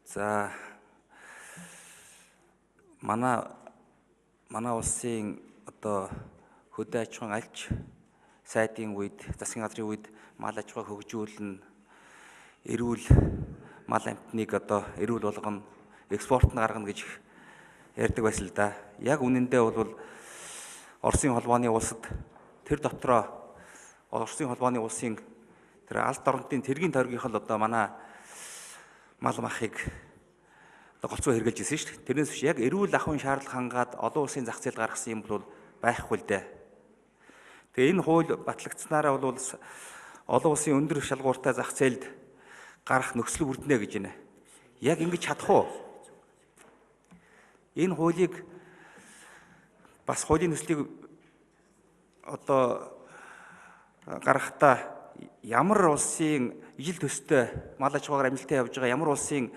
За манай улсын одоо хөдөө аж ахуйн альч сайдын үед, засгийн газрын үед мал аж ахуйг хөгжүүлнэ, эрүүл мал амтныг одоо эрүүл болгоно, экспорт нь гаргана гэж ярьдаг байсан л да. Яг үнэндээ бол Оросын холбооны улсад тэр дотроо Оросын холбооны улсын тэр алт орнотын тэргийн тойргийнх л одоо манай мал махыг голцоо хэрглэж ирсэн шүү дээ. Тэрнээс биш яг эрүүл ахуйн шаардлага хангаад олон улсын зах зээл гаргасан юм бол байхгүй л дээ. Тэгээ энэ хууль батлагдсанаараа бол олон улсын өндөр шалгууртай зах зээлд гарах нөхцөл бүрднэ гэж байна. Яг ингэж чадах уу? Энэ хуулийг бас хуулийн төслийг одоо гаргахдаа ямар улсын ижил төстэй мал аж ахуйгаар амжилттай явж байгаа ямар улсын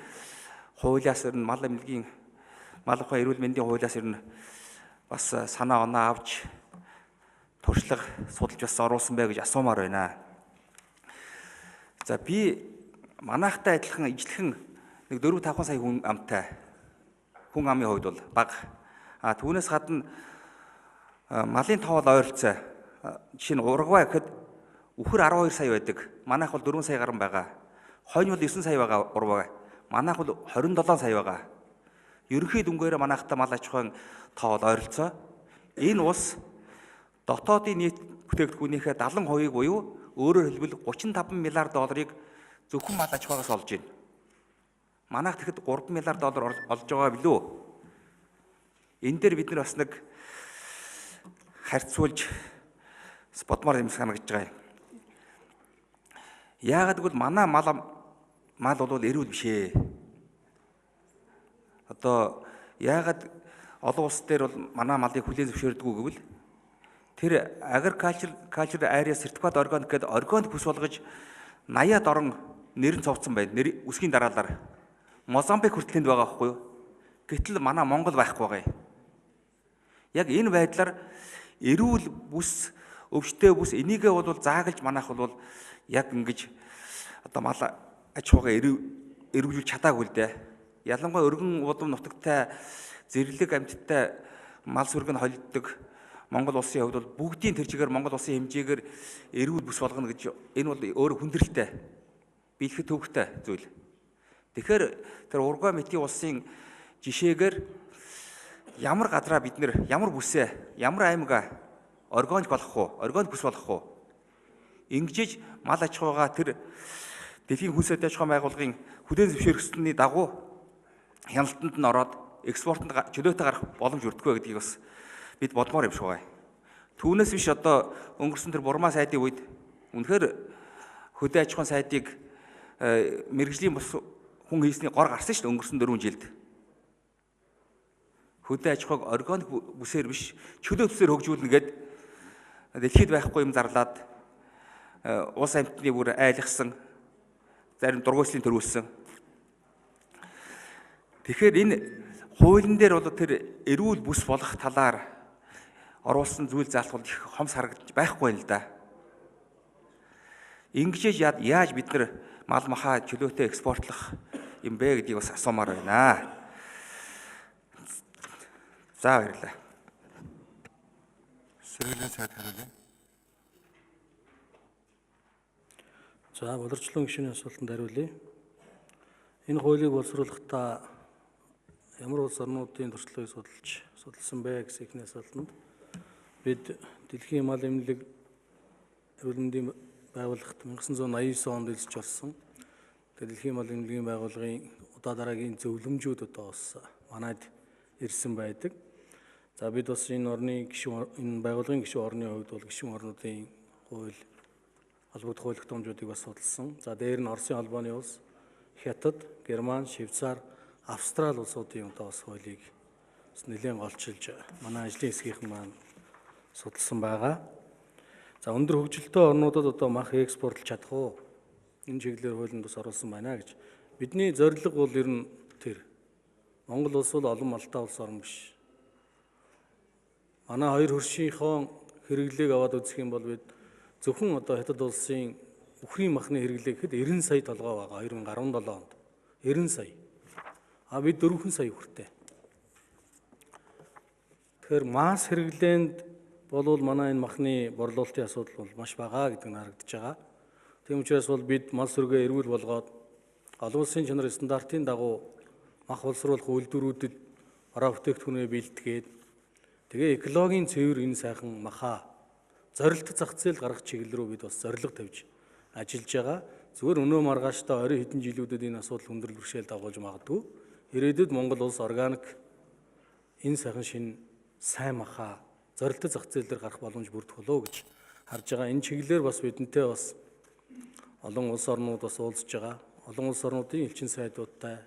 хуулиас ер нь мал амилгийн мал ухаан эрүүл мэндийн хуулиас ер нь бас санаа оноо авч туршлага судалж бас оруулсан бай гэж асуумаар байна. За би манайхтай адилхан ижлэхэн нэг 4-5 сая хүн амтай. Хүн амын хувьд бол бага. Түүнээс гадна малын тоол ойролцоо. Жишээ нь Уругвай гэхэд үхэр 12 сая байдаг. Манайх бол 4 сая гаруй байгаа. Хойно бол 9 сая байгаа Уругвай. Манайх бол 27 сая байгаа. Ерөнхий дүнгээр манайхтай мал аж ахуйн тоол ойролцоо. Энэ улс дотоодын нийт бүтээгдэхүүнийхээ 70% буюу өөрөөр хэлбэл 35 миллиард долларыг зөвхөн мал аж ахуйгаас олж байна. Манайх тэгэхэд 3 миллиард доллар олж байгаа билүү? Энэ дээр бид нар бас нэг харьцуулж бодмоор юм санагдаж байгаа юм. Яагаад гэвэл манай мал бол эрүүл биш ээ. Одоо яагаад олон улс дээр бол манай малыг хүлээн зөвшөөрдөггүй гэвэл тэр agriculture area certified organic гэдэг органик бүс болгож 80-аад орон нэр нь цовцсон байна. Нэр үсгийн дараалал. Мозамбик хүртэл энд байгаа байхгүй юу? Гэтэл манай Монгол байхгүй байгаа юм. Яг энэ байдлаар эрүүл бүс, өвчтөе бүс энийгээ бол заагалж манайх бол яг ингэж одоо мал аж ахуйгаа эргүүлж чадаагүй л дээ. Ялангуяа өргөн удам нутагтай зэрлэг амьтдтай мал сүрэг нь холддог Монгол улсын хувьд бол бүгдийн тэр чигээр Монгол улсын хэмжээгээр эрүүл бүс болгоно гэж энэ бол өөр хүндрэлтэй. Биелэхэд төвөгтэй зүйл. Тэгэхээр тэр Уругвай Метийн улсын жишээгээр ямар газраа бид нэр ямар бүсээ, ямар аймага органик болгох уу, органик бүс болгох уу? Ингэж мал аж ахуйгаа тэр дэлхийн хүнс аж ахуйн байгууллагын хүлээн зөвшөөрсөний дагуу хяналтанд нь ороод экспортод чөлөөтэй гарах боломж өртгөө гэдгийг бас бид бодмоор юм шиг байна. Түүнээс биш одоо өнгөрсөн тэр Бурма сайдын үед үнэхээр хөдөө аж ахуйн сайдыг мэргэжлийн бус хүн хийсний гор гарсан шүү дээ өнгөрсөн 4 жилд. Хөдөө аж ахуйг органик бүсээр биш чөлөө бүсээр хөгжүүлнэ гэд дэлхийд байхгүй юм зарлаад улс амьтны бүр айлгсан зарим дургуйслын төрүүлсэн. Тэгэхээр энэ хуулийн дээр бол тэр эрүүл бүс болох талаар оруулсан зүйл заалт бол их хомс харагдаж байхгүй юм л да. Ингэж яаж бид нар мал махаа чөлөөтэй экспортлох юм бэ гэдгийг бас асуумаар байна. За баярлалаа. Сэргэлэн сайд хариулъя. За боловсролын гишүүний асуултанд хариулъя. Энэ хуулийг боловсруулахдаа ямар улс орнуудын туршлагыг судалсан бэ гэсэн ихний асуултанд бид Дэлхийн мал эмнэлэг эрүүл мэндийн байгууллагт 1989 онд элсэж болсон. Дэлхийн мал эмнэлгийн байгууллагын удаа дараагийн зөвлөмжүүд одоо бас манайд ирсэн байдаг. За бид бас энэ байгууллагын гишүүн орны хувьд бол гишүүн орнуудын хууль холбогдох хууль тогтоомжуудыг бас судалсан. За дээр нь Оросын холбооны улс, Хятад, Герман, Швейцар, Австрали улсуудын одоо бас хуулийг бас нэлээд голчилж манай ажлын хэсгийнхэн маань судалсан байгаа. За өндөр хөгжилтэй орнуудад одоо мах экспортлж чадах уу? Энэ чиглэлээр хуулинд бас оруулсан байна гэж. Бидний зорилго бол ер нь тэр Монгол улс бол олон малтай улс орн биш. Манай хоёр хөршийнхөө хэрэглээг аваад үзэх юм бол бид зөвхөн одоо Хятад улсын үхрийн махны хэрэглээ гэхэд 90 сая толгой байгаа 2017 онд. 90 сая. бид 4 сая хүртээ. Тэгэхээр масс хэрэглээнд болвол манай энэ махны борлуулалтын асуудал бол маш бага гэдэг нь харагдаж байгаа. Тийм учраас бол бид мал сүргээ эрүүл болгоод олон улсын чанар стандартын дагуу мах боловсруулах үйлдвэрүүдэд бараа бүтээгдэхүүнээ бэлтгээд тэгээ экологийн цэвэр энэ сайхан махаа зорилт зах зээл гаргах чиглэл рүү бид бас зорилго тавьж ажиллаж байгаа. Зүгээр өнөө маргааштай 20 хэдэн жилүүдэд энэ асуудал хүндрэл бэрхшээл дагуулж магадгүй. Ирээдүйд Монгол улс органик энэ сайхан шинэ сайн махаа зорилт зах зээл дээр гарах боломж бүрдэх болов гэж харж байгаа. Энэ чиглэлээр бас бидэнтэй бас олон улс орнууд бас уулзж байгаа. Олон улс орнуудын элчин сайдуудтай,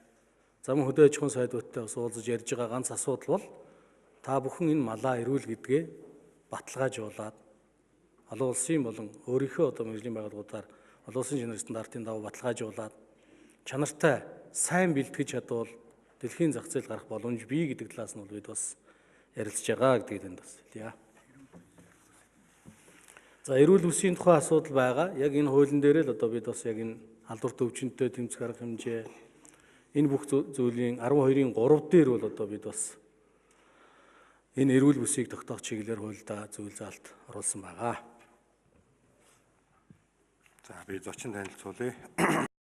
замын хөдөө аж ахуйн сайдуудтай бас уулзаж ярьж байгаа ганц асуудал бол та бүхэн энэ малаа эрүүл гэдгээ баталгаажуулаад олон улсын болон өөрийнхөө одоо мэргэжлийн байгууллагуудаар олон улсын чанар стандартын дагуу баталгаажуулаад чанартай сайн бэлтгэж чадвал дэлхийн зах зээл гарах боломж бий гэдэг талаас нь бол бид бас ярилцж байгаа гэдгийг танд бас хэлье. За эрүүл үсгийн тухай асуудал байгаа. Яг энэ хуулийн дээр л одоо бид бас яг энэ халдварт өвчнөдтэй тэмцэх арга хэмжээ энэ бүх зүйлийн 12-ийн 3 дээр бол одоо бид бас энэ эрүүл бүсийг тогтоох чиглэлээр хуульдаа зүйл заалт оруулсан байгаа. За би зочин танилцуулъя.